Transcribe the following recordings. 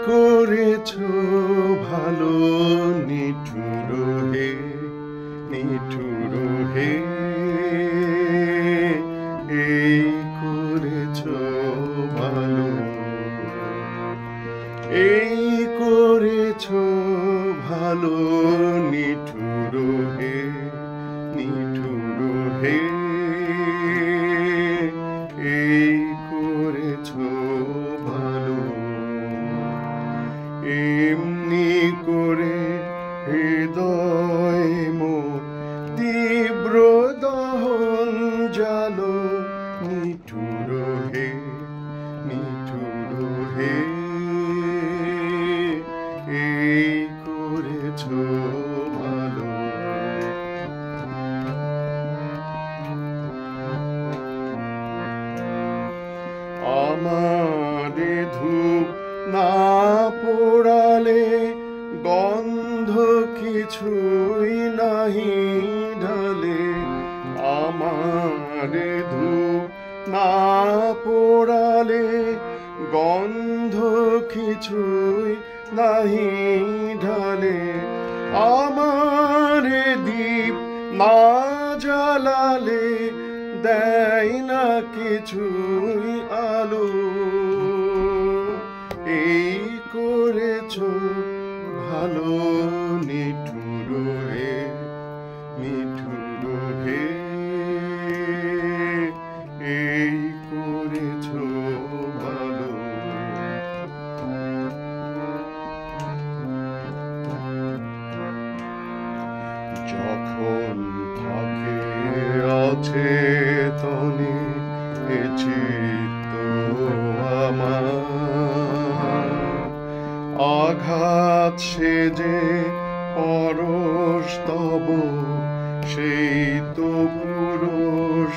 করেছো ভালো নিঠুর হে, নিঠুর হে, এই করেছো ভালো, এই করেছো ভালো নিঠুর হে, নিঠুর হে, এই করেছো ভালো। এমনি করে হৃদয় মোর তীব্র দহন জালো, নিঠুর হে, নিঠুর হে, এই করেছো ভালো। আমারে ধূপ না পোড়ালে গন্ধ কিছুই নাহি ঢালে, আমারে ধূপ না পোড়ালে গন্ধ কিছুই নাহি ঢালে, আমারে দীপ না জ্বালালে দেয় না কিছুই আলো, এই করেছো ভালো নিঠুর হে, নিঠুর হে, এই করেছো ভালো। যখন থাকে আছে তনে এ চিত্ত আমার, আঘাত সেজে পরশ তব সেই তো পুরস্কার।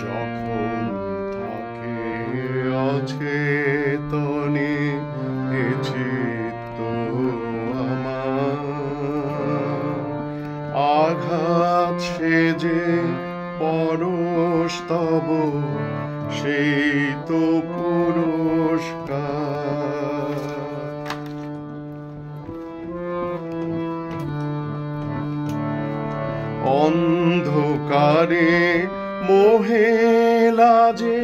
যখন থাকে আছে তনে এ চিত্ত আমার, আঘাত সেজে পরশ তব সেই তো পুরস্কার। অন্ধকারে মোহে লাজে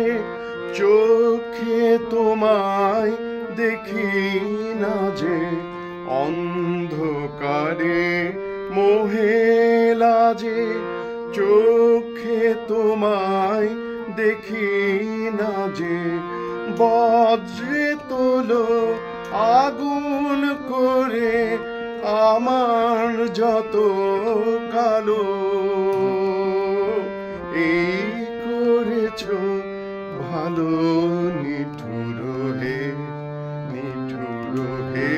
চোখে তোমায় দেখি না যে, অন্ধকারে মোহে লাজে চোখে তোমায় দেখি না যে, বজ্রে তোলো আগুন করে আমার যত কালো, এই করেছো ভালো নিঠুর হে, নিঠুর হে।